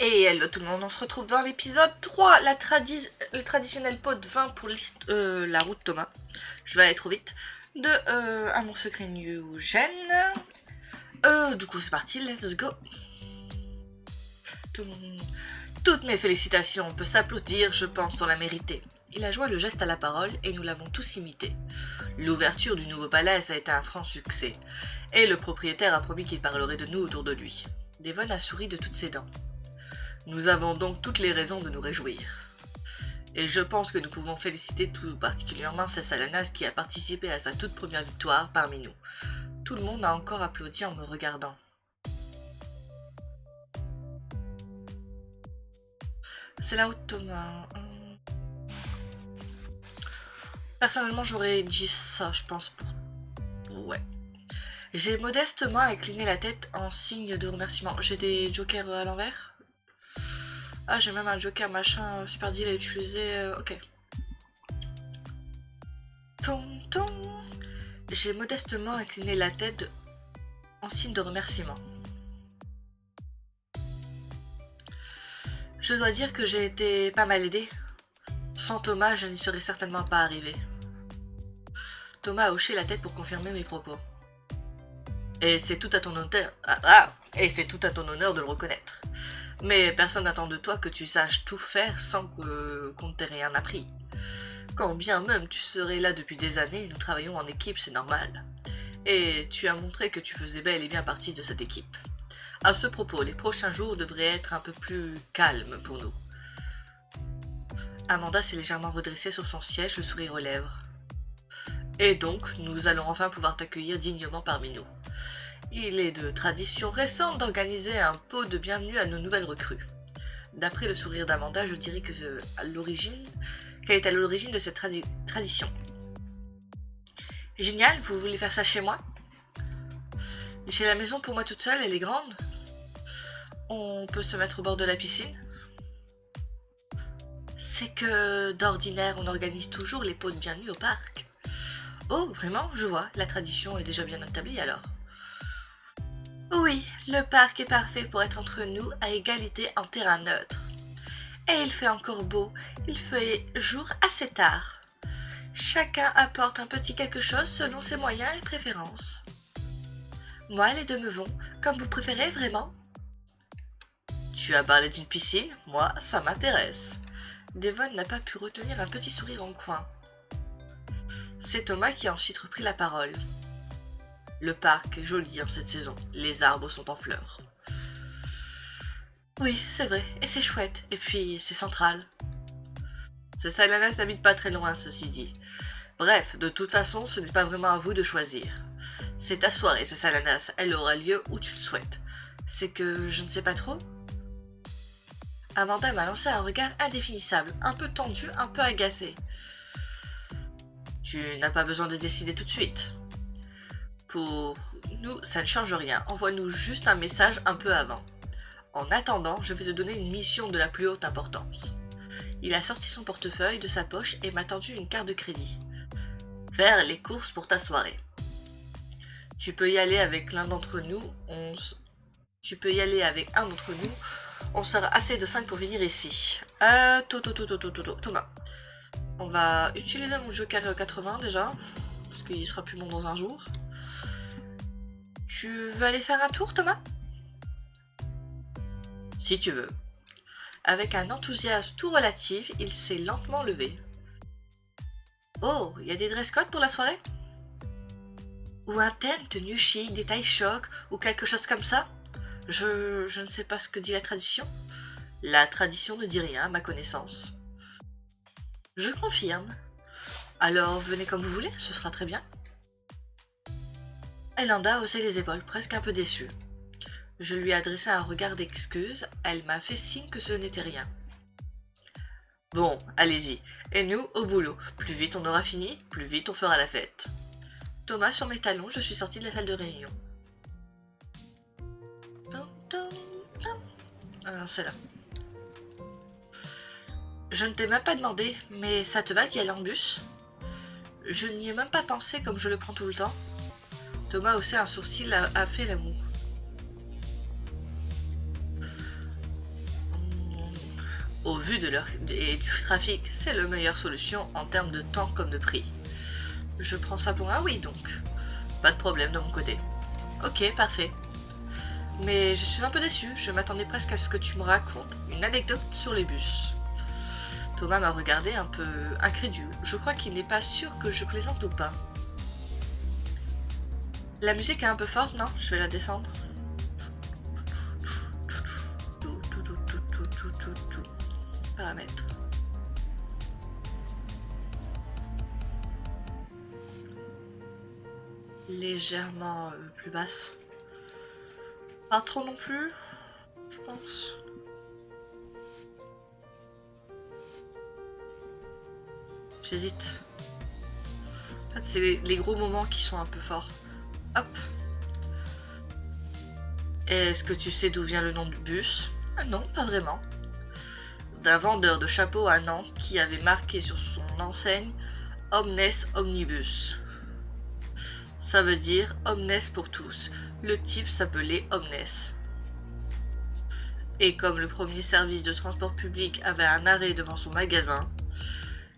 Et hello tout le monde, on se retrouve dans l'épisode 3, le traditionnel pot de vin pour la route Thomas. Je vais aller trop vite. De Amour secret New Gen. Du coup c'est parti, let's go. Toutes mes félicitations, on peut s'applaudir, je pense, sans la mériter. Il a joint le geste à la parole et nous l'avons tous imité. L'ouverture du nouveau palais a été un franc succès, et le propriétaire a promis qu'il parlerait de nous autour de lui. Devon a souri de toutes ses dents. Nous avons donc toutes les raisons de nous réjouir. Et je pense que nous pouvons féliciter tout particulièrement Cessalanas qui a participé à sa toute première victoire parmi nous. Tout le monde a encore applaudi en me regardant. C'est la route Thomas. Personnellement, j'aurais dit ça, je pense. Ouais. J'ai modestement incliné la tête en signe de remerciement. J'ai des jokers à l'envers. Ah, j'ai même un joker machin super deal à utiliser. Ok. J'ai modestement incliné la tête en signe de remerciement. Je dois dire que j'ai été pas mal aidé. Sans Thomas, je n'y serais certainement pas arrivé. Thomas a hoché la tête pour confirmer mes propos. Et c'est tout à ton honneur. Et c'est tout à ton honneur de le reconnaître. Mais personne n'attend de toi que tu saches tout faire sans qu'on ne t'ait rien appris. Quand bien même tu serais là depuis des années, nous travaillons en équipe, c'est normal. Et tu as montré que tu faisais bel et bien partie de cette équipe. À ce propos, les prochains jours devraient être un peu plus calmes pour nous. Amanda s'est légèrement redressée sur son siège, le sourire aux lèvres. Et donc, nous allons enfin pouvoir t'accueillir dignement parmi nous. Il est de tradition récente d'organiser un pot de bienvenue à nos nouvelles recrues. D'après le sourire d'Amanda, je dirais qu'elle est à l'origine de cette tradition. Génial, vous voulez faire ça chez moi? J'ai la maison pour moi toute seule, elle est grande. On peut se mettre au bord de la piscine? C'est que d'ordinaire, on organise toujours les pots de bienvenue au parc. Oh, vraiment? Je vois, la tradition est déjà bien établie alors. Oui, le parc est parfait pour être entre nous à égalité en terrain neutre. Et il fait encore beau, il fait jour assez tard. Chacun apporte un petit quelque chose selon ses moyens et préférences. Moi, les deux me vont, comme vous préférez vraiment. Tu as parlé d'une piscine, moi, ça m'intéresse. Devon n'a pas pu retenir un petit sourire en coin. C'est Thomas qui a ensuite repris la parole. Le parc est joli en cette saison, les arbres sont en fleurs. Oui, c'est vrai, et c'est chouette, et puis c'est central. Cessalanas n'habite pas très loin, ceci dit. Bref, de toute façon, ce n'est pas vraiment à vous de choisir. C'est ta soirée, Cessalanas, elle aura lieu où tu le souhaites. C'est que je ne sais pas trop? Amanda m'a lancé un regard indéfinissable, un peu tendu, un peu agacé. Tu n'as pas besoin de décider tout de suite. Pour nous, ça ne change rien, envoie-nous juste un message un peu avant. En attendant, je vais te donner une mission de la plus haute importance. Il a sorti son portefeuille de sa poche et m'a tendu une carte de crédit. Faire les courses pour ta soirée. Tu peux y aller avec l'un d'entre nous, on sera assez de 5 pour venir ici. Thomas. On va utiliser mon joker 80 déjà, parce qu'il sera plus bon dans un jour. Tu veux aller faire un tour, Thomas? Si tu veux. Avec un enthousiasme tout relatif, il s'est lentement levé. Oh, il y a des dress codes pour la soirée? Ou un thème, tenue chic, détail choc, ou quelque chose comme ça? Je ne sais pas ce que dit la tradition. La tradition ne dit rien à ma connaissance. Je confirme. Alors venez comme vous voulez, ce sera très bien. Elanda haussait les épaules, presque un peu déçue. Je lui ai adressé un regard d'excuse, elle m'a fait signe que ce n'était rien. Bon, allez-y, et nous, au boulot. Plus vite on aura fini, plus vite on fera la fête. Thomas sur mes talons, je suis sortie de la salle de réunion. C'est là. Je ne t'ai même pas demandé, mais ça te va d'y aller en bus? Je n'y ai même pas pensé comme je le prends tout le temps. Thomas haussé un sourcil a fait la moue. Au vu de l'heure et du trafic, c'est la meilleure solution en termes de temps comme de prix. Je prends ça pour un oui donc. Pas de problème de mon côté. Ok, parfait. Mais je suis un peu déçue, je m'attendais presque à ce que tu me racontes une anecdote sur les bus. Thomas m'a regardé un peu incrédule. Je crois qu'il n'est pas sûr que je plaisante ou pas. La musique est un peu forte, non? Je vais la descendre. Paramètres. Légèrement plus basse. Pas trop non plus, je pense. J'hésite. En fait, c'est les gros moments qui sont un peu forts. Hop. Est-ce que tu sais d'où vient le nom du bus? Non, pas vraiment. D'un vendeur de chapeaux à Nantes qui avait marqué sur son enseigne Omnes Omnibus. Ça veut dire Omnes pour tous. Le type s'appelait Omnes. Et comme le premier service de transport public avait un arrêt devant son magasin,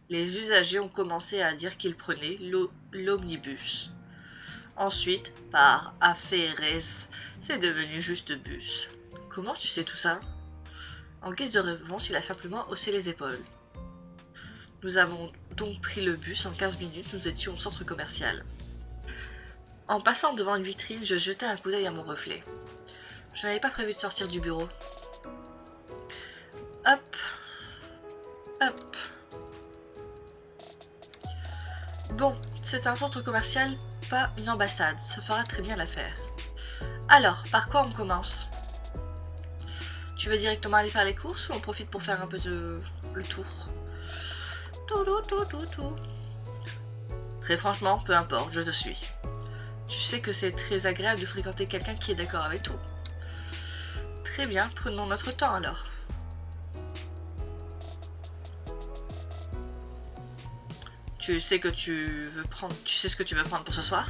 les usagers ont commencé à dire qu'ils prenaient l'omnibus. Ensuite, par affaires, c'est devenu juste bus. Comment tu sais tout ça? En guise de réponse, il a simplement haussé les épaules. Nous avons donc pris le bus en 15 minutes, nous étions au centre commercial. En passant devant une vitrine, je jetai un coup d'œil à mon reflet. Je n'avais pas prévu de sortir du bureau. Hop. Hop. Bon, c'est un centre commercial, pas une ambassade, ça fera très bien l'affaire. Alors, par quoi on commence? Tu veux directement aller faire les courses ou on profite pour faire un peu le tour? Très franchement, peu importe, je te suis. Tu sais que c'est très agréable de fréquenter quelqu'un qui est d'accord avec tout. Très bien, prenons notre temps alors. Tu sais ce que tu veux prendre pour ce soir?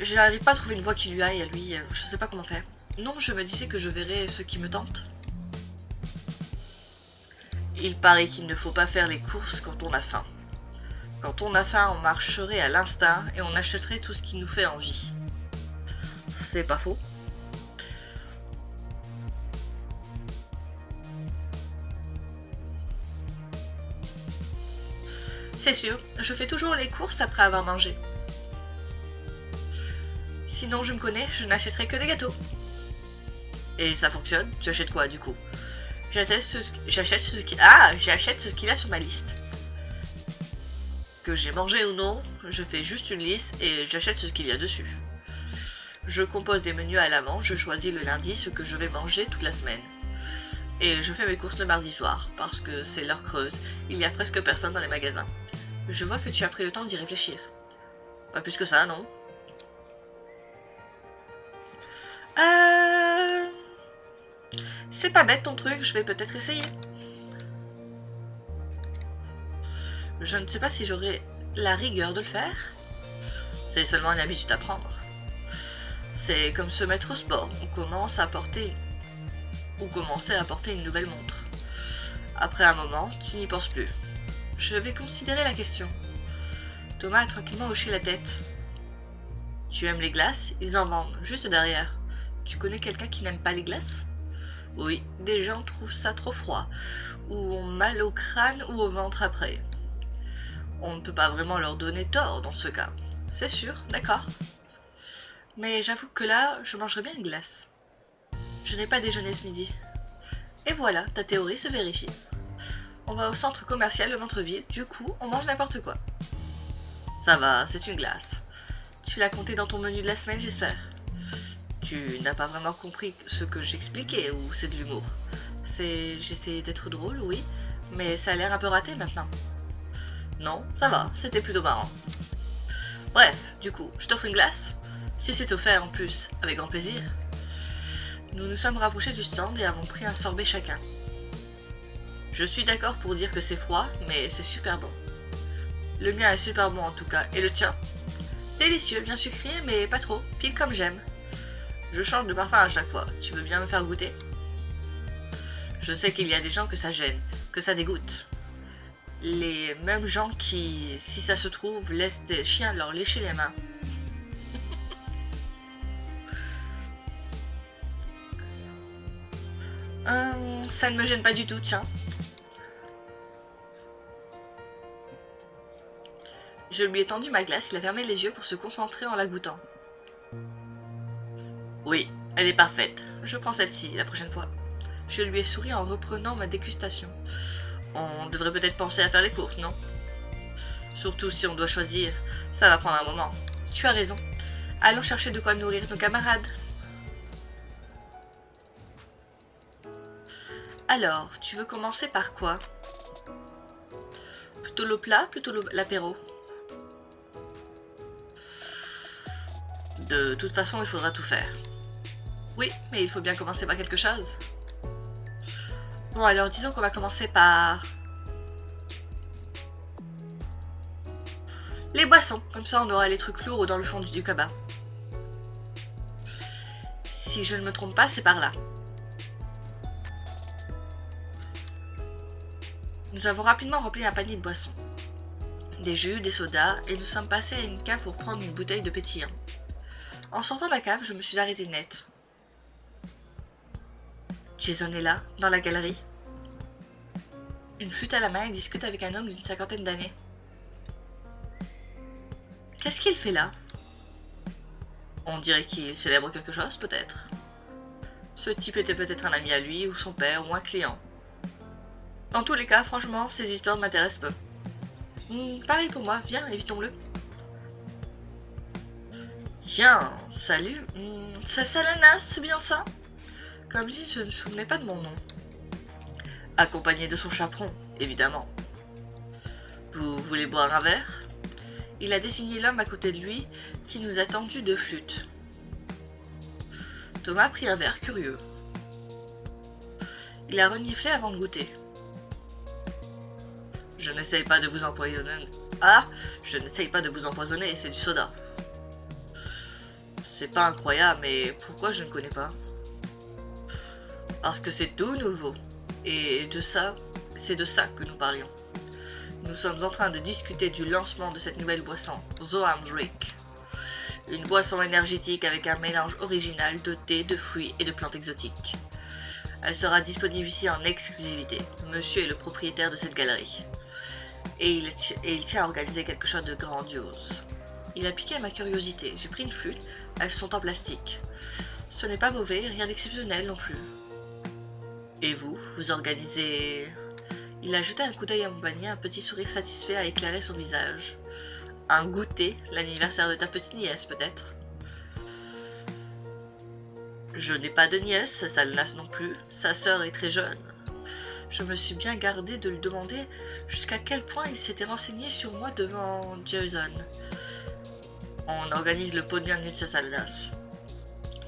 Je n'arrive pas à trouver une voie qui lui aille à lui, je sais pas comment faire. Non, je me disais que je verrais ce qui me tente. Il paraît qu'il ne faut pas faire les courses quand on a faim. Quand on a faim, on marcherait à l'instinct et on achèterait tout ce qui nous fait envie. C'est pas faux. C'est sûr, je fais toujours les courses après avoir mangé. Sinon, je me connais, je n'achèterai que des gâteaux. Et ça fonctionne? Tu achètes quoi du coup? J'achète ce qu'il a sur ma liste. Que j'ai mangé ou non, je fais juste une liste et j'achète ce qu'il y a dessus. Je compose des menus à l'avance, je choisis le lundi ce que je vais manger toute la semaine. Et je fais mes courses le mardi soir, parce que c'est l'heure creuse, il y a presque personne dans les magasins. Je vois que tu as pris le temps d'y réfléchir. Pas plus que ça, non? C'est pas bête ton truc, je vais peut-être essayer. Je ne sais pas si j'aurai la rigueur de le faire. C'est seulement une habitude à prendre. C'est comme se mettre au sport, on commence à porter une nouvelle montre. Après un moment, tu n'y penses plus. Je vais considérer la question. Thomas a tranquillement hoché la tête. Tu aimes les glaces? Ils en vendent, juste derrière. Tu connais quelqu'un qui n'aime pas les glaces? Oui, des gens trouvent ça trop froid, ou ont mal au crâne ou au ventre après. On ne peut pas vraiment leur donner tort dans ce cas. C'est sûr, d'accord. Mais j'avoue que là, je mangerais bien une glace. Je n'ai pas déjeuné ce midi. Et voilà, ta théorie se vérifie. On va au centre commercial le ventre vide, du coup, on mange n'importe quoi. Ça va, c'est une glace. Tu l'as compté dans ton menu de la semaine, j'espère. Tu n'as pas vraiment compris ce que j'expliquais ou c'est de l'humour? J'essaie d'être drôle, oui, mais ça a l'air un peu raté maintenant. Non, ça va, c'était plutôt marrant. Bref, du coup, je t'offre une glace. Si c'est offert en plus, avec grand plaisir. Nous nous sommes rapprochés du stand et avons pris un sorbet chacun. Je suis d'accord pour dire que c'est froid, mais c'est super bon. Le mien est super bon en tout cas, et le tien? Délicieux, bien sucré, mais pas trop, pile comme j'aime. Je change de parfum à chaque fois, tu veux bien me faire goûter? Je sais qu'il y a des gens que ça gêne, que ça dégoûte. Les mêmes gens qui, si ça se trouve, laissent des chiens leur lécher les mains. Ça ne me gêne pas du tout, tiens. Je lui ai tendu ma glace, il a fermé les yeux pour se concentrer en la goûtant. Oui, elle est parfaite. Je prends celle-ci la prochaine fois. Je lui ai souri en reprenant ma dégustation. On devrait peut-être penser à faire les courses, non? Surtout si on doit choisir, ça va prendre un moment. Tu as raison. Allons chercher de quoi nourrir nos camarades. Alors, tu veux commencer par quoi? Plutôt le plat, plutôt l'apéro? De toute façon, il faudra tout faire. Oui, mais il faut bien commencer par quelque chose. Bon, alors disons qu'on va commencer par... les boissons, comme ça on aura les trucs lourds dans le fond du cabas. Si je ne me trompe pas, c'est par là. Nous avons rapidement rempli un panier de boissons. Des jus, des sodas, et nous sommes passés à une cave pour prendre une bouteille de pétillant. En sortant de la cave, je me suis arrêtée net. Jason est là, dans la galerie. Une flûte à la main, il discute avec un homme d'une 50aine d'années. Qu'est-ce qu'il fait là? On dirait qu'il célèbre quelque chose, peut-être. Ce type était peut-être un ami à lui, ou son père, ou un client. Dans tous les cas, franchement, ces histoires ne m'intéressent peu. Pareil pour moi, viens, évitons-le. Tiens, salut, c'est Salanas, c'est bien ça? Comme si je ne me souvenais pas de mon nom. Accompagné de son chaperon, évidemment. Vous voulez boire un verre? Il a désigné l'homme à côté de lui, qui nous a tendu deux flûtes. Thomas prit un verre curieux. Il a reniflé avant de goûter. Je n'essaye pas de vous empoisonner. Ah, je n'essaye pas de vous empoisonner, c'est du soda. C'est pas incroyable, mais pourquoi je ne connais pas? Parce que c'est tout nouveau. Et de ça, c'est de ça que nous parlions. Nous sommes en train de discuter du lancement de cette nouvelle boisson, Zoam Drink. Une boisson énergétique avec un mélange original de thé, de fruits et de plantes exotiques. Elle sera disponible ici en exclusivité. Monsieur est le propriétaire de cette galerie. Et il tient à organiser quelque chose de grandiose. Il a piqué à ma curiosité. J'ai pris une flûte, elles sont en plastique. Ce n'est pas mauvais, rien d'exceptionnel non plus. Et vous, vous organisez... Il a jeté un coup d'œil à mon panier, un petit sourire satisfait a éclairé son visage. Un goûter, l'anniversaire de ta petite nièce peut-être? Je n'ai pas de nièce, ça ne l'a non plus, sa sœur est très jeune. Je me suis bien gardé de lui demander jusqu'à quel point il s'était renseigné sur moi devant Jason. On organise le pot de bienvenue de sa Salanas.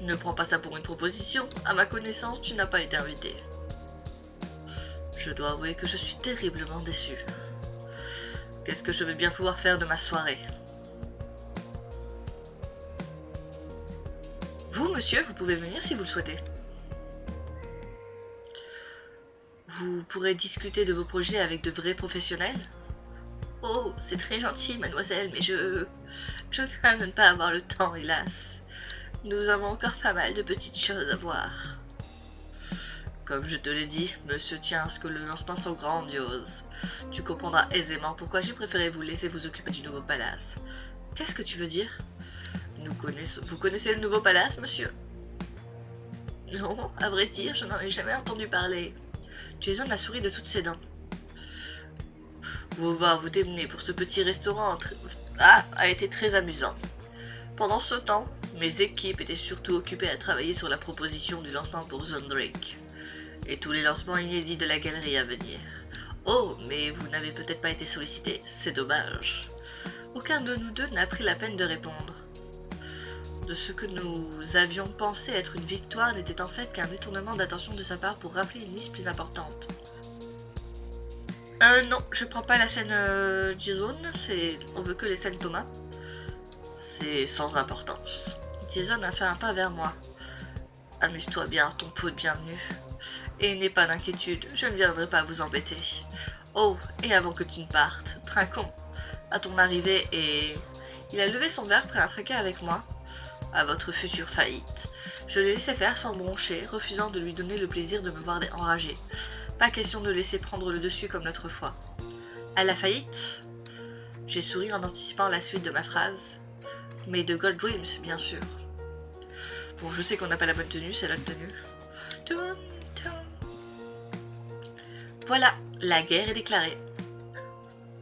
Ne prends pas ça pour une proposition, à ma connaissance, tu n'as pas été invité. Je dois avouer que je suis terriblement déçu. Qu'est-ce que je vais bien pouvoir faire de ma soirée? Vous, monsieur, vous pouvez venir si vous le souhaitez. Vous pourrez discuter de vos projets avec de vrais professionnels? Oh, c'est très gentil, mademoiselle, mais je crains de ne pas avoir le temps, hélas. Nous avons encore pas mal de petites choses à voir. Comme je te l'ai dit, monsieur tient à ce que le lancement soit grandiose. Tu comprendras aisément pourquoi j'ai préféré vous laisser vous occuper du nouveau palace. Qu'est-ce que tu veux dire? Vous connaissez le nouveau palace, monsieur? Non, à vrai dire, je n'en ai jamais entendu parler. Jason a souri de toutes ses dents. Vous démener pour ce petit restaurant a été très amusant. Pendant ce temps, mes équipes étaient surtout occupées à travailler sur la proposition du lancement pour Zone Drake. Et tous les lancements inédits de la galerie à venir. Oh, mais vous n'avez peut-être pas été sollicité, c'est dommage. Aucun de nous deux n'a pris la peine de répondre. De ce que nous avions pensé être une victoire n'était en fait qu'un détournement d'attention de sa part pour rappeler une mise plus importante. Non, je prends pas la scène Jason, on veut que les scènes Thomas. C'est sans importance. Jason a fait un pas vers moi. Amuse-toi bien, ton pot de bienvenue. Et n'aie pas d'inquiétude, je ne viendrai pas vous embêter. Oh, et avant que tu ne partes, trinquons à ton arrivée et... Il a levé son verre prêt à trinquer avec moi. À votre future faillite. Je l'ai laissé faire sans broncher, refusant de lui donner le plaisir de me voir enragé. Pas question de laisser prendre le dessus comme l'autre fois. À la faillite? J'ai souri en anticipant la suite de ma phrase. Mais de Gold Dreams, bien sûr. Bon, je sais qu'on n'a pas la bonne tenue, c'est la tenue. Voilà, la guerre est déclarée.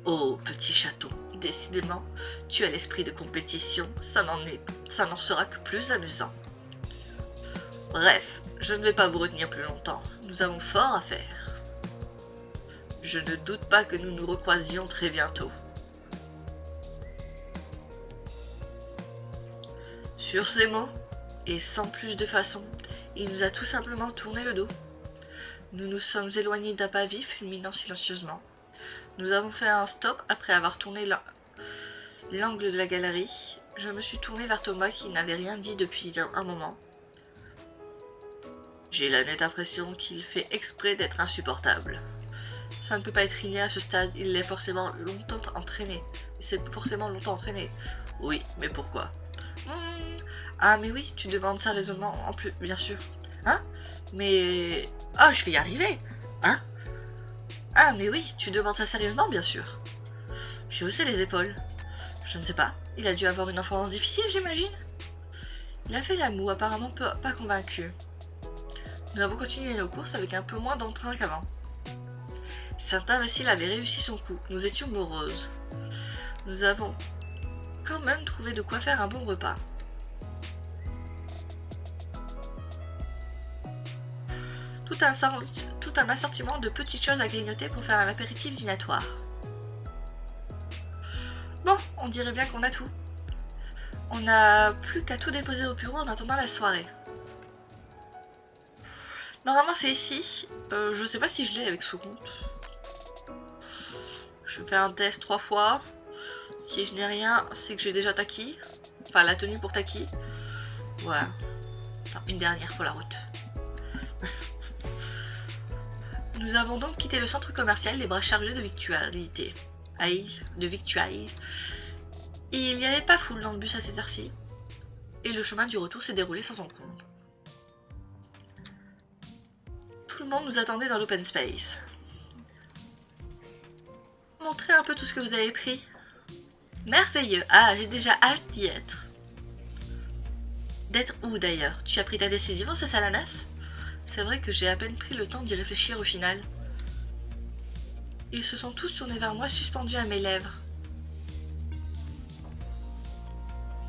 Oh, petit chaton, décidément, tu as l'esprit de compétition, ça n'en sera que plus amusant. Bref, je ne vais pas vous retenir plus longtemps, nous avons fort à faire. Je ne doute pas que nous nous recroisions très bientôt. Sur ces mots, et sans plus de façon, il nous a tout simplement tourné le dos. Nous nous sommes éloignés d'un pas vif, fulminant silencieusement. Nous avons fait un stop après avoir tourné l'angle de la galerie. Je me suis tournée vers Thomas qui n'avait rien dit depuis un moment. J'ai la nette impression qu'il fait exprès d'être insupportable. Ça ne peut pas être inné à ce stade, il l'est forcément longtemps entraîné. C'est forcément longtemps entraîné. Oui, mais pourquoi? Ah mais oui, tu demandes ça raisonnement en plus, bien sûr. Hein? Mais... Ah, je vais y arriver. Hein? Ah mais oui, tu demandes ça sérieusement, bien sûr. J'ai haussé les épaules. Je ne sais pas, il a dû avoir une enfance difficile, j'imagine. Il a fait la moue, apparemment pas convaincu. Nous avons continué nos courses avec un peu moins d'entrain qu'avant. Cet imbécile avait réussi son coup, nous étions moroses. Nous avons quand même trouvé de quoi faire un bon repas. Tout un assortiment de petites choses à grignoter pour faire un apéritif dînatoire. Bon, on dirait bien qu'on a tout. On n'a plus qu'à tout déposer au bureau en attendant la soirée. Normalement c'est ici. Je sais pas si je l'ai avec ce compte. Je fais un test 3 fois. Si je n'ai rien, c'est que j'ai déjà Taki. Enfin la tenue pour Taki. Voilà. Enfin, une dernière pour la route. Nous avons donc quitté le centre commercial, les bras chargés de victualité. De victuailles. Il n'y avait pas foule dans le bus à cette heure-ci. Et le chemin du retour s'est déroulé sans encombre. Tout le monde nous attendait dans l'open space. Montrez un peu tout ce que vous avez pris. Merveilleux. Ah, j'ai déjà hâte d'y être. D'être où d'ailleurs? Tu as pris ta décision, c'est Salanas? C'est vrai que j'ai à peine pris le temps d'y réfléchir au final. Ils se sont tous tournés vers moi, suspendus à mes lèvres.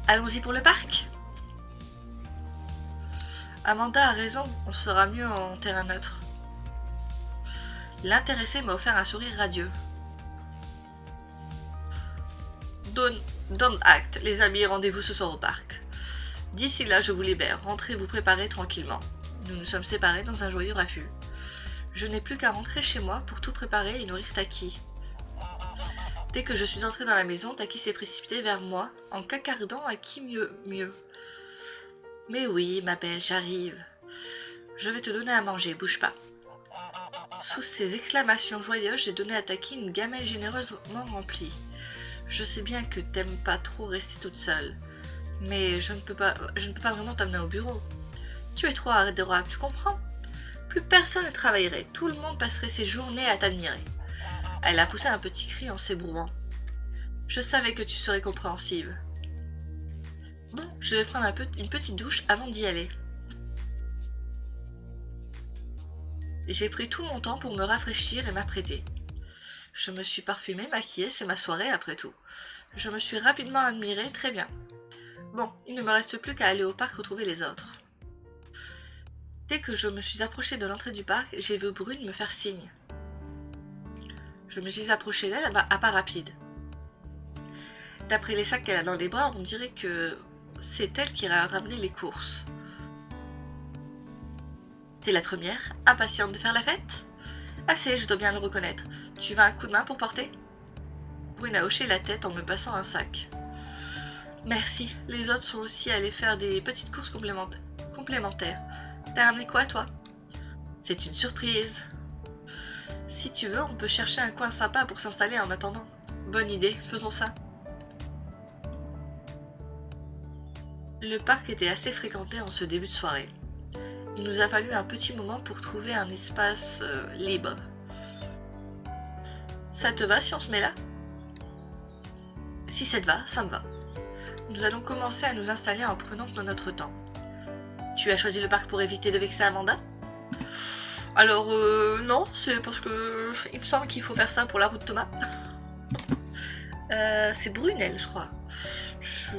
Allons-y pour le parc? Amanda a raison, on sera mieux en terrain neutre. L'intéressé m'a offert un sourire radieux. Don't act, les amis, rendez-vous ce soir au parc. D'ici là, je vous libère, rentrez vous préparer tranquillement. Nous nous sommes séparés dans un joyeux raffut. Je n'ai plus qu'à rentrer chez moi pour tout préparer et nourrir Taki. Dès que je suis entrée dans la maison, Taki s'est précipité vers moi, en cacardant à qui mieux. Mais oui, ma belle, j'arrive. Je vais te donner à manger, bouge pas. Sous ces exclamations joyeuses, j'ai donné à Taki une gamelle généreusement remplie. Je sais bien que t'aimes pas trop rester toute seule, mais je ne peux pas vraiment t'amener au bureau. Tu es trop adorable, tu comprends? Plus personne ne travaillerait, tout le monde passerait ses journées à t'admirer. Elle a poussé un petit cri en s'ébrouant. Je savais que tu serais compréhensive. Bon, je vais prendre une petite douche avant d'y aller. J'ai pris tout mon temps pour me rafraîchir et m'apprêter. Je me suis parfumée, maquillée, c'est ma soirée après tout. Je me suis rapidement admirée, très bien. Bon, il ne me reste plus qu'à aller au parc retrouver les autres. Dès que je me suis approchée de l'entrée du parc, j'ai vu Brune me faire signe. Je me suis approchée d'elle à pas rapide. D'après les sacs qu'elle a dans les bras, on dirait que c'est elle qui a ramené les courses. T'es la première, impatiente de faire la fête? Assez, je dois bien le reconnaître. Tu veux un coup de main pour porter? Brune a hoché la tête en me passant un sac. Merci, les autres sont aussi allés faire des petites courses complémentaires. T'as ramené quoi, toi? C'est une surprise. Si tu veux, on peut chercher un coin sympa pour s'installer en attendant. Bonne idée, faisons ça. Le parc était assez fréquenté en ce début de soirée. Il nous a fallu un petit moment pour trouver un espace libre. Ça te va si on se met là? Si ça te va, ça me va. Nous allons commencer à nous installer en prenant notre temps. Tu as choisi le parc pour éviter de vexer Amanda? Alors, non, c'est parce que il me semble qu'il faut faire ça pour la route Thomas. C'est Brunel, je crois.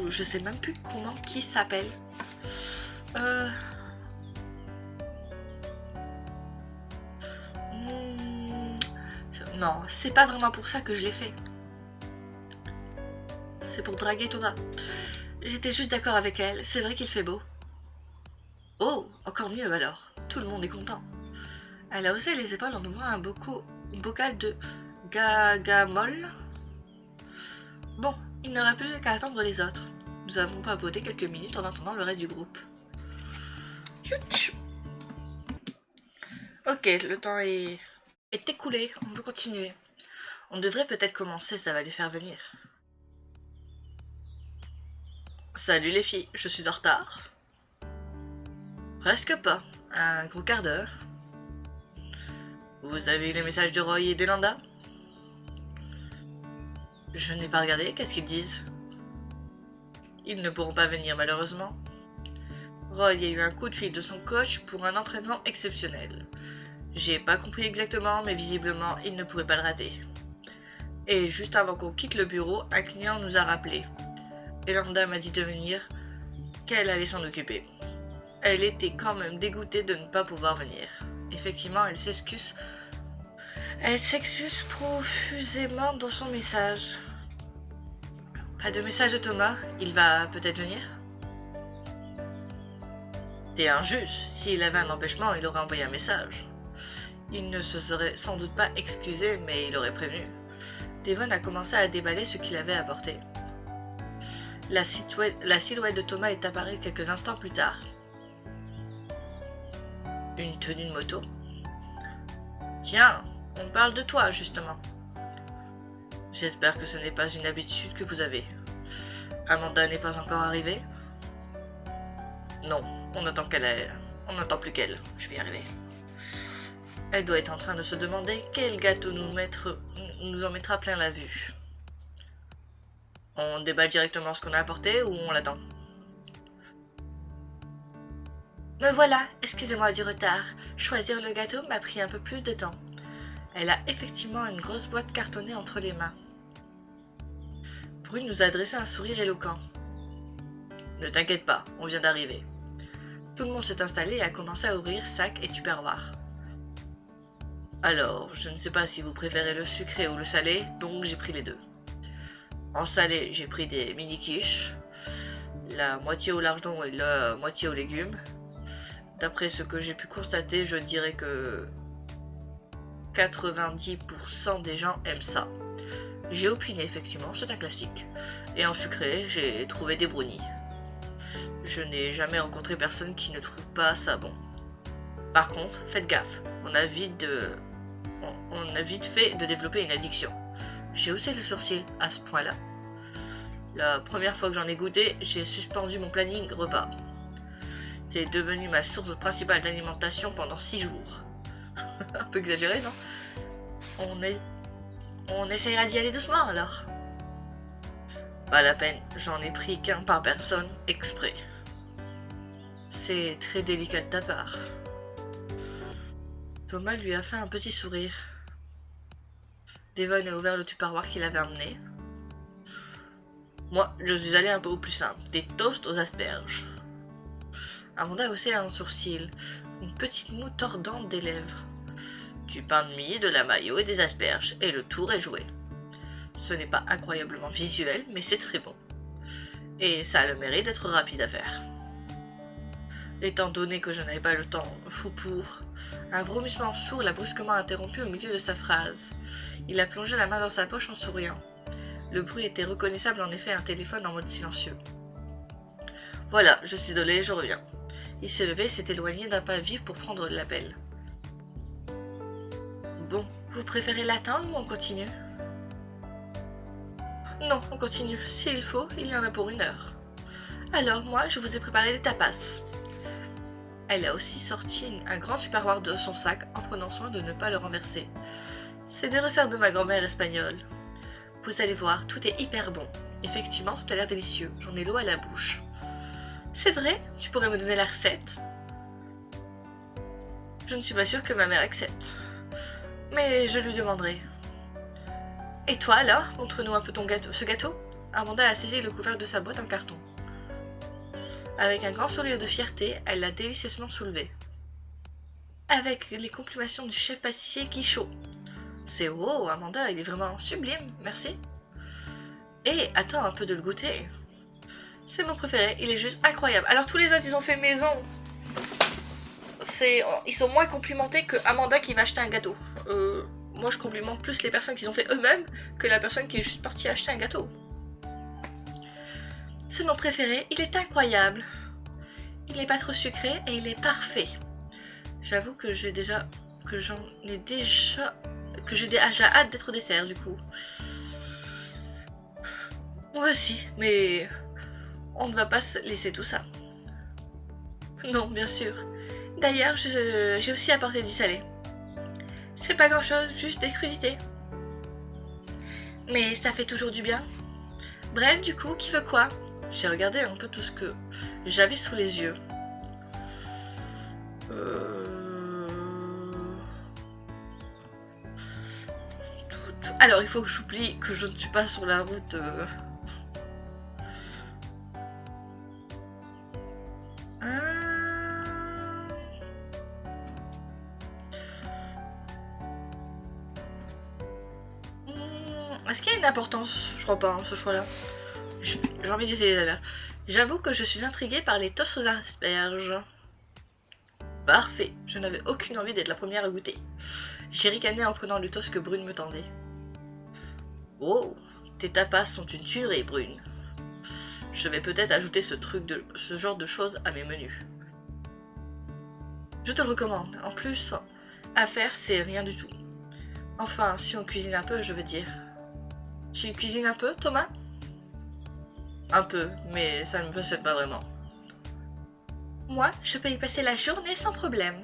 Je sais même plus comment qui s'appelle. Non, c'est pas vraiment pour ça que je l'ai fait. C'est pour draguer Thomas. J'étais juste d'accord avec elle, c'est vrai qu'il fait beau. Oh, encore mieux alors. Tout le monde est content. Elle a haussé les épaules en ouvrant un bocal de gagamol. Bon, il n'aurait plus qu'à attendre les autres. Nous avons papoté quelques minutes en attendant le reste du groupe. Ok, le temps est écoulé, on peut continuer. On devrait peut-être commencer, ça va les faire venir. Salut les filles, je suis en retard. Presque pas, un gros quart d'heure. Vous avez eu les messages de Roy et d'Elanda? Je n'ai pas regardé, qu'est-ce qu'ils disent? Ils ne pourront pas venir malheureusement. Roy a eu un coup de fil de son coach pour un entraînement exceptionnel. J'ai pas compris exactement, mais visiblement, il ne pouvait pas le rater. Et juste avant qu'on quitte le bureau, un client nous a rappelé. Elanda m'a dit de venir, qu'elle allait s'en occuper. Elle était quand même dégoûtée de ne pas pouvoir venir. Effectivement, elle s'excuse profusément dans son message. Pas de message de Thomas, il va peut-être venir? T'es injuste, s'il avait un empêchement, il aurait envoyé un message. Il ne se serait sans doute pas excusé, mais il aurait prévenu. Devon a commencé à déballer ce qu'il avait apporté. La silhouette de Thomas est apparue quelques instants plus tard. Une tenue de moto. Tiens, on parle de toi, justement. J'espère que ce n'est pas une habitude que vous avez. Amanda n'est pas encore arrivée? Non, on n'attend plus qu'elle. Je vais y arriver. Elle doit être en train de se demander quel gâteau nous en mettra plein la vue. On déballe directement ce qu'on a apporté ou on l'attend? Me voilà, excusez-moi du retard. Choisir le gâteau m'a pris un peu plus de temps. Elle a effectivement une grosse boîte cartonnée entre les mains. Brune nous a adressé un sourire éloquent. Ne t'inquiète pas, on vient d'arriver. Tout le monde s'est installé et a commencé à ouvrir sacs et tupperwares. Alors, je ne sais pas si vous préférez le sucré ou le salé, donc j'ai pris les deux. En salé, j'ai pris des mini quiches, la moitié au lardon et la moitié aux légumes. D'après ce que j'ai pu constater, je dirais que 90% des gens aiment ça. J'ai opiné, effectivement, c'est un classique. Et en sucré, j'ai trouvé des brownies. Je n'ai jamais rencontré personne qui ne trouve pas ça bon. Par contre, faites gaffe, on a vite fait de développer une addiction. J'ai haussé le sourcil à ce point-là. La première fois que j'en ai goûté, j'ai suspendu mon planning repas. C'est devenu ma source principale d'alimentation pendant 6 jours. Un peu exagéré, non? On essayera d'y aller doucement alors. Pas la peine, j'en ai pris qu'un par personne, exprès. C'est très délicat de ta part. Thomas lui a fait un petit sourire. Devon a ouvert le tupperware qu'il avait emmené. Moi, je suis allé un peu au plus simple, des toasts aux asperges. Amanda a haussé un sourcil, une petite moue tordante des lèvres. Du pain de mie, de la mayo et des asperges, et le tour est joué. Ce n'est pas incroyablement visuel, mais c'est très bon. Et ça a le mérite d'être rapide à faire. Étant donné que je n'avais pas le temps fou pour, un vomissement sourd l'a brusquement interrompu au milieu de sa phrase. Il a plongé la main dans sa poche en souriant. Le bruit était reconnaissable en effet un téléphone en mode silencieux. Voilà, je suis désolée, je reviens. Il s'est levé et s'est éloigné d'un pas vif pour prendre le label. Bon, vous préférez l'attendre ou on continue? Non, on continue. S'il faut, il y en a pour 1 heure. Alors, moi, je vous ai préparé des tapas. Elle a aussi sorti un grand tupperware de son sac en prenant soin de ne pas le renverser. C'est des recettes de ma grand-mère espagnole. Vous allez voir, tout est hyper bon. Effectivement, tout a l'air délicieux. J'en ai l'eau à la bouche. C'est vrai? Tu pourrais me donner la recette? Je ne suis pas sûre que ma mère accepte. Mais je lui demanderai. Et toi, alors? Montre-nous un peu ce gâteau. Amanda a saisi le couvercle de sa boîte en carton. Avec un grand sourire de fierté, elle l'a délicieusement soulevé. Avec les complimations du chef pâtissier Guichot. C'est wow, Amanda, il est vraiment sublime, merci. Et attends un peu de le goûter. C'est mon préféré, il est juste incroyable. Alors tous les autres, ils ont fait maison. Ils sont moins complimentés que Amanda qui va acheter un gâteau. Moi, je complimente plus les personnes qui ont fait eux-mêmes que la personne qui est juste partie acheter un gâteau. C'est mon préféré, il est incroyable. Il n'est pas trop sucré et il est parfait. J'avoue que j'ai déjà hâte d'être au dessert du coup. Moi aussi, mais on ne va pas se laisser tout ça. Non, bien sûr. D'ailleurs, j'ai aussi apporté du salé. C'est pas grand chose, juste des crudités. Mais ça fait toujours du bien. Bref, du coup, qui veut quoi? J'ai regardé un peu tout ce que j'avais sous les yeux. Alors, il faut que j'oublie que je ne suis pas sur la route. Est-ce qu'il y a une importance? Je crois pas, hein, ce choix-là. J'ai envie d'essayer les affaires. J'avoue que je suis intriguée par les toasts aux asperges. Parfait, je n'avais aucune envie d'être la première à goûter. J'ai ricané en prenant le toast que Brune me tendait. Oh, tes tapas sont une tuerie, Brune. Je vais peut-être ajouter ce genre de choses à mes menus. Je te le recommande. En plus, à faire, c'est rien du tout. Enfin, si on cuisine un peu, je veux dire. Tu cuisines un peu, Thomas? Un peu, mais ça ne me passionne pas vraiment. Moi, je peux y passer la journée sans problème.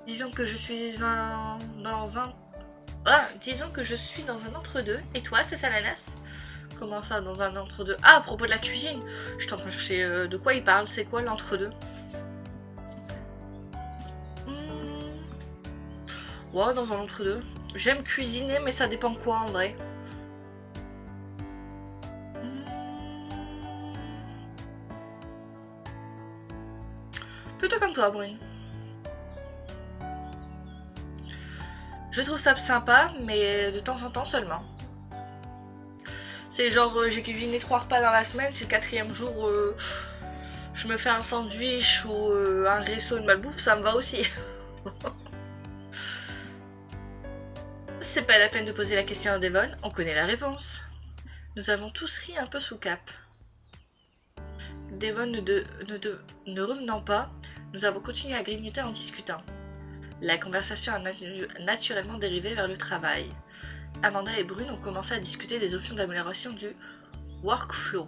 Disons que je suis disons que je suis dans un entre-deux. Et toi, c'est Salanas? Comment ça, dans un entre-deux? Ah, à propos de la cuisine. Je suis en train de chercher de quoi il parle. C'est quoi l'entre-deux? Ouais, dans un entre-deux. J'aime cuisiner, mais ça dépend quoi en vrai. Plutôt comme toi, Brune. Je trouve ça sympa, mais de temps en temps seulement. C'est genre, j'ai cuisiné 3 repas dans la semaine, c'est le 4e jour, je me fais un sandwich ou un resto, une malbouffe, ça me va aussi. C'est pas la peine de poser la question à Devon, on connaît la réponse. Nous avons tous ri un peu sous cap. Devon ne revenant pas, nous avons continué à grignoter en discutant. La conversation a naturellement dérivé vers le travail. Amanda et Brune ont commencé à discuter des options d'amélioration du workflow.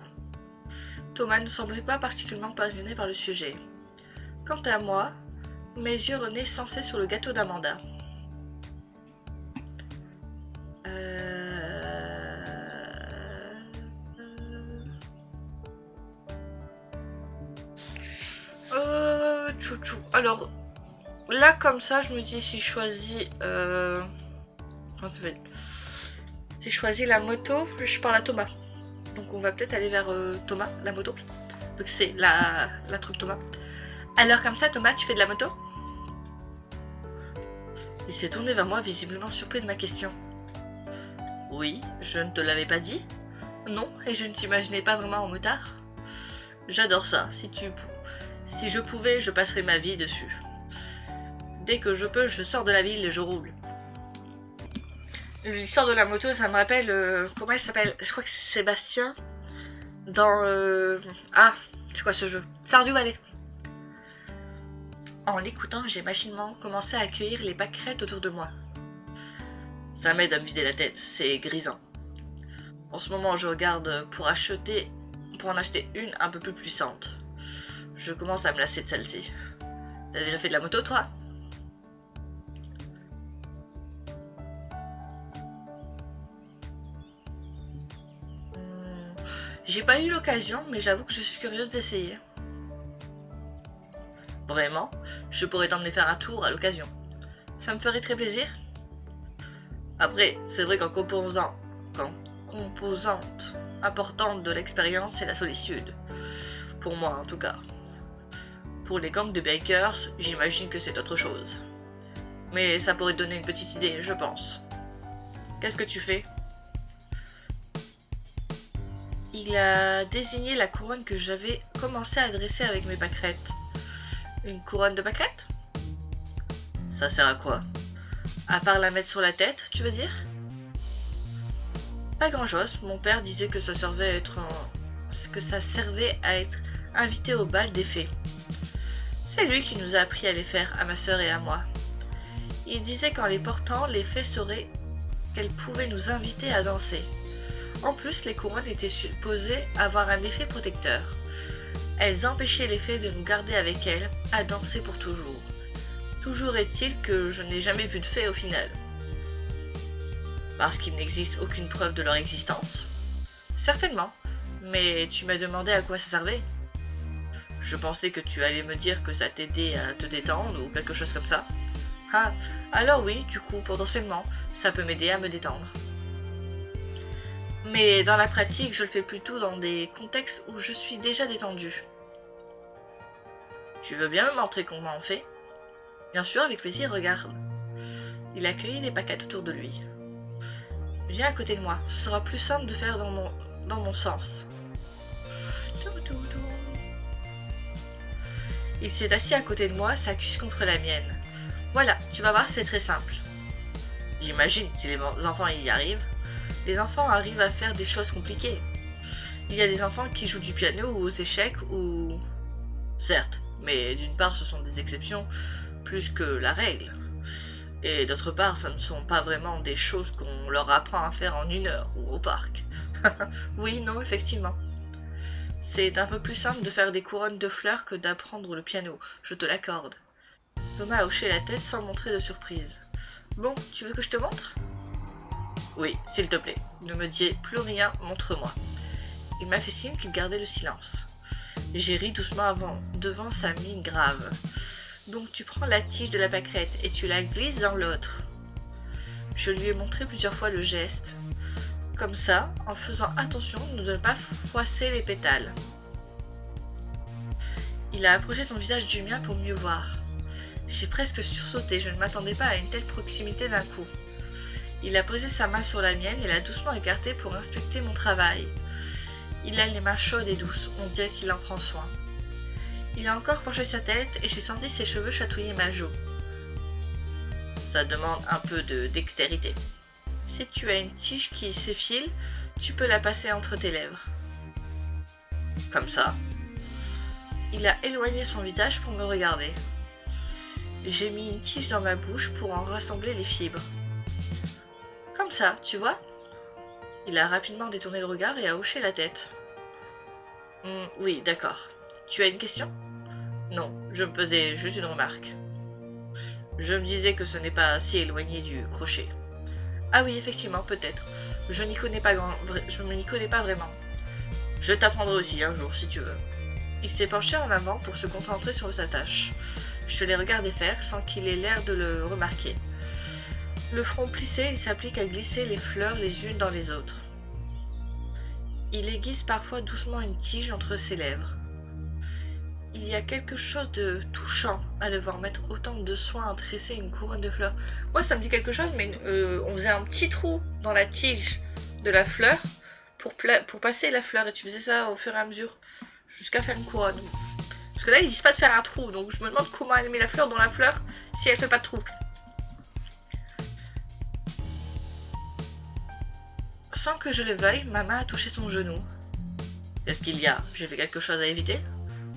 Thomas ne semblait pas particulièrement passionné par le sujet. Quant à moi, mes yeux revenaient sans cesse sur le gâteau d'Amanda. Alors, là, comme ça, je me dis si je choisis... Si je choisis la moto, je parle à Thomas. Donc on va peut-être aller vers Thomas, la moto. Donc c'est la truc Thomas. Alors comme ça, Thomas, tu fais de la moto? Il s'est tourné vers moi, visiblement surpris de ma question. Oui, je ne te l'avais pas dit? Non, et je ne t'imaginais pas vraiment en motard? J'adore ça, si je pouvais, je passerais ma vie dessus. Dès que je peux, je sors de la ville et je roule. L'histoire de la moto, ça me rappelle... comment elle s'appelle? Je crois que c'est Sébastien. Dans... Ah, c'est quoi ce jeu? Stardew Valley. En l'écoutant, j'ai machinalement commencé à accueillir les pâquerettes autour de moi. Ça m'aide à me vider la tête, c'est grisant. En ce moment, je regarde pour en acheter une un peu plus puissante. Je commence à me lasser de celle-ci. T'as déjà fait de la moto, toi? J'ai pas eu l'occasion, mais j'avoue que je suis curieuse d'essayer. Vraiment, je pourrais t'emmener faire un tour à l'occasion. Ça me ferait très plaisir. Après, c'est vrai qu'en composante importante de l'expérience, c'est la solitude. Pour moi, en tout cas. Pour les gangs de bikers, j'imagine que c'est autre chose. Mais ça pourrait te donner une petite idée, je pense. Qu'est-ce que tu fais? Il a désigné la couronne que j'avais commencé à dresser avec mes pâquerettes. Une couronne de pâquerettes? Ça sert à quoi? À part la mettre sur la tête, tu veux dire? Pas grand-chose. Mon père disait que ça servait à être invité au bal des fées. C'est lui qui nous a appris à les faire, à ma sœur et à moi. Il disait qu'en les portant, les fées sauraient qu'elles pouvaient nous inviter à danser. En plus, les couronnes étaient supposées avoir un effet protecteur. Elles empêchaient les fées de nous garder avec elles, à danser pour toujours. Toujours est-il que je n'ai jamais vu de fées au final. Parce qu'il n'existe aucune preuve de leur existence? Certainement, mais tu m'as demandé à quoi ça servait. Je pensais que tu allais me dire que ça t'aidait à te détendre ou quelque chose comme ça. Ah, alors oui, du coup, potentiellement, ça peut m'aider à me détendre. Mais dans la pratique, je le fais plutôt dans des contextes où je suis déjà détendue. Tu veux bien me montrer comment on fait? Bien sûr, avec plaisir, regarde. Il a accueilli les paquets autour de lui. Viens à côté de moi, ce sera plus simple de faire dans mon sens. Il s'est assis à côté de moi, sa cuisse contre la mienne. Voilà, tu vas voir, c'est très simple. J'imagine, si les enfants y arrivent. Les enfants arrivent à faire des choses compliquées. Il y a des enfants qui jouent du piano ou aux échecs ou... Certes, mais d'une part ce sont des exceptions plus que la règle. Et d'autre part, ça ne sont pas vraiment des choses qu'on leur apprend à faire en 1 heure ou au parc. Oui, non, effectivement. C'est un peu plus simple de faire des couronnes de fleurs que d'apprendre le piano, je te l'accorde. Thomas a hoché la tête sans montrer de surprise. Bon, tu veux que je te montre? Oui, s'il te plaît. Ne me dis plus rien, montre-moi. Il m'a fait signe qu'il gardait le silence. J'ai ri doucement devant sa mine grave. Donc tu prends la tige de la pâquerette et tu la glisses dans l'autre. Je lui ai montré plusieurs fois le geste. Comme ça, en faisant attention de ne pas froisser les pétales. Il a approché son visage du mien pour mieux voir. J'ai presque sursauté, je ne m'attendais pas à une telle proximité d'un coup. Il a posé sa main sur la mienne et l'a doucement écartée pour inspecter mon travail. Il a les mains chaudes et douces, on dirait qu'il en prend soin. Il a encore penché sa tête et j'ai senti ses cheveux chatouiller ma joue. Ça demande un peu de dextérité. Si tu as une tige qui s'effile, tu peux la passer entre tes lèvres. Comme ça. Il a éloigné son visage pour me regarder. J'ai mis une tige dans ma bouche pour en rassembler les fibres. Comme ça, tu vois? Il a rapidement détourné le regard et a hoché la tête. Oui, d'accord. Tu as une question? Non, je me faisais juste une remarque. Je me disais que ce n'est pas si éloigné du crochet. Ah oui, effectivement, peut-être. Je m'y connais pas vraiment. Je t'apprendrai aussi un jour, si tu veux. Il s'est penché en avant pour se concentrer sur sa tâche. Je les regardais faire sans qu'il ait l'air de le remarquer. Le front plissé, il s'applique à glisser les fleurs les unes dans les autres. Il aiguise parfois doucement une tige entre ses lèvres. Il y a quelque chose de touchant à le voir mettre autant de soin à tresser une couronne de fleurs. Moi, ça me dit quelque chose, mais on faisait un petit trou dans la tige de la fleur pour passer la fleur. Et tu faisais ça au fur et à mesure jusqu'à faire une couronne. Parce que là, ils disent pas de faire un trou. Donc, je me demande comment elle met la fleur dans la fleur si elle fait pas de trou. Sans que je le veuille, ma main a touché son genou. Est-ce qu'il y a? J'ai fait quelque chose à éviter?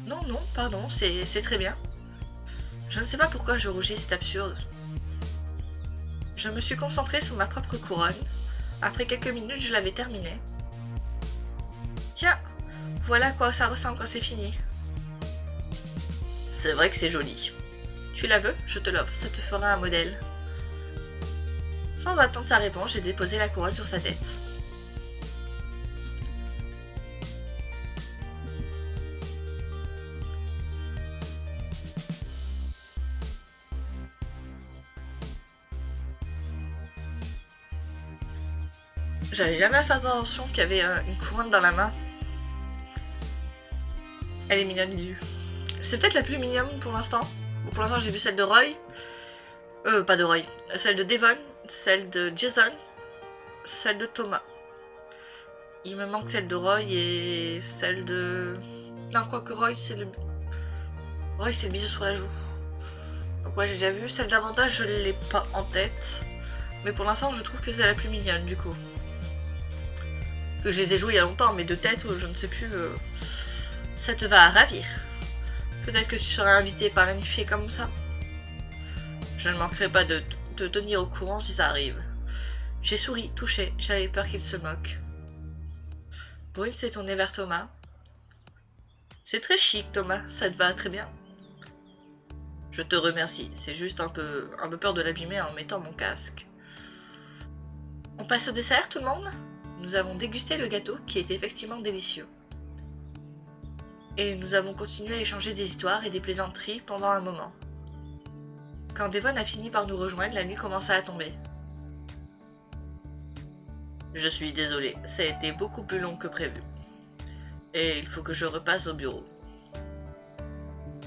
Non, pardon, c'est très bien. Je ne sais pas pourquoi je rougis, c'est absurde. Je me suis concentrée sur ma propre couronne. Après quelques minutes, je l'avais terminée. Tiens, voilà à quoi ça ressemble quand c'est fini. C'est vrai que c'est joli. Tu la veux? Je te l'offre, ça te fera un modèle. Sans attendre sa réponse, j'ai déposé la couronne sur sa tête. J'avais jamais fait attention qu'il y avait une couronne dans la main. Elle est mignonne, Lulu. C'est peut-être la plus mignonne pour l'instant. Bon, pour l'instant, j'ai vu celle de Roy. Pas de Roy. Celle de Devon, celle de Jason, celle de Thomas. Il me manque celle de Roy et celle de... Non, quoique Roy, c'est le... Roy, c'est le bisou sur la joue. Donc ouais, j'ai déjà vu. Celle d'Amanda, je l'ai pas en tête. Mais pour l'instant, je trouve que c'est la plus mignonne, du coup. Parce que je les ai jouées il y a longtemps, mais de tête, je ne sais plus... Ça te va à ravir. Peut-être que tu seras invité par une fille comme ça. Je ne manquerai pas de te tenir au courant si ça arrive. J'ai souri, touché, j'avais peur qu'il se moque. Brune s'est tournée vers Thomas. C'est très chic, Thomas, ça te va très bien. Je te remercie, c'est juste un peu peur de l'abîmer en mettant mon casque. On passe au dessert, tout le monde? Nous avons dégusté le gâteau, qui était effectivement délicieux. Et nous avons continué à échanger des histoires et des plaisanteries pendant un moment. Quand Devon a fini par nous rejoindre, la nuit commença à tomber. Je suis désolée, ça a été beaucoup plus long que prévu. Et il faut que je repasse au bureau.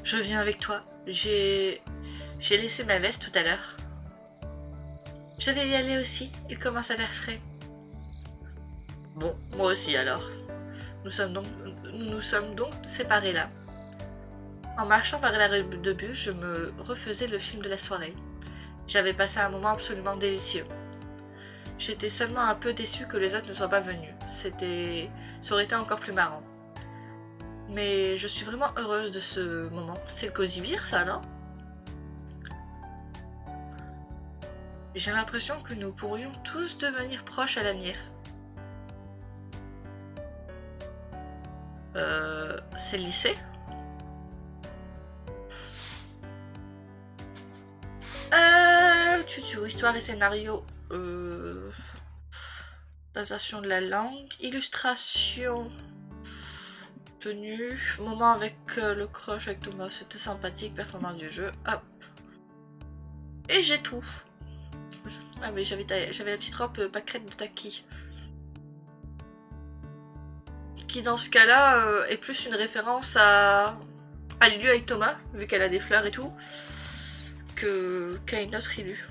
Je viens avec toi. J'ai laissé ma veste tout à l'heure. Je vais y aller aussi, il commence à faire frais. Bon, moi aussi alors. Nous nous sommes donc séparés là. En marchant vers la rue de bus, je me refaisais le film de la soirée. J'avais passé un moment absolument délicieux. J'étais seulement un peu déçue que les autres ne soient pas venus. Ça aurait été encore plus marrant. Mais je suis vraiment heureuse de ce moment. C'est le Cosy Beer, ça, non? J'ai l'impression que nous pourrions tous devenir proches à l'avenir. C'est le lycée? Tutu, histoire et scénario. Adaptation de la langue. Illustration. Tenue. Moment avec le crush avec Thomas. C'était sympathique. Performance du jeu. Hop. Et j'ai tout. Ah mais j'avais la petite robe pâquerette de Taki. Qui dans ce cas-là est plus une référence à Lulu avec Thomas, vu qu'elle a des fleurs et tout, qu'à une autre Lulu.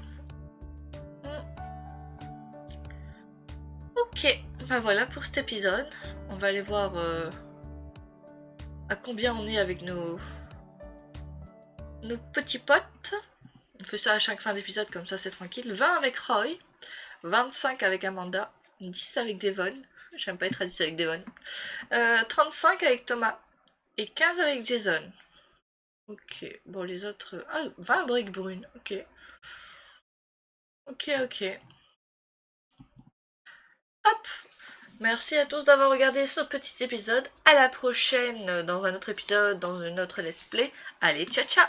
Ok, bah voilà pour cet épisode. On va aller voir à combien on est avec nos petits potes. On fait ça à chaque fin d'épisode, comme ça c'est tranquille. 20 avec Roy, 25 avec Amanda, 10 avec Devon. J'aime pas être à 10 avec Devon. 35 avec Thomas. Et 15 avec Jason. Ok. Bon, les autres... Ah, 20 avec Brune. Ok. Ok. Hop. Merci à tous d'avoir regardé ce petit épisode. À la prochaine dans un autre épisode, dans une autre let's play. Allez, ciao ciao.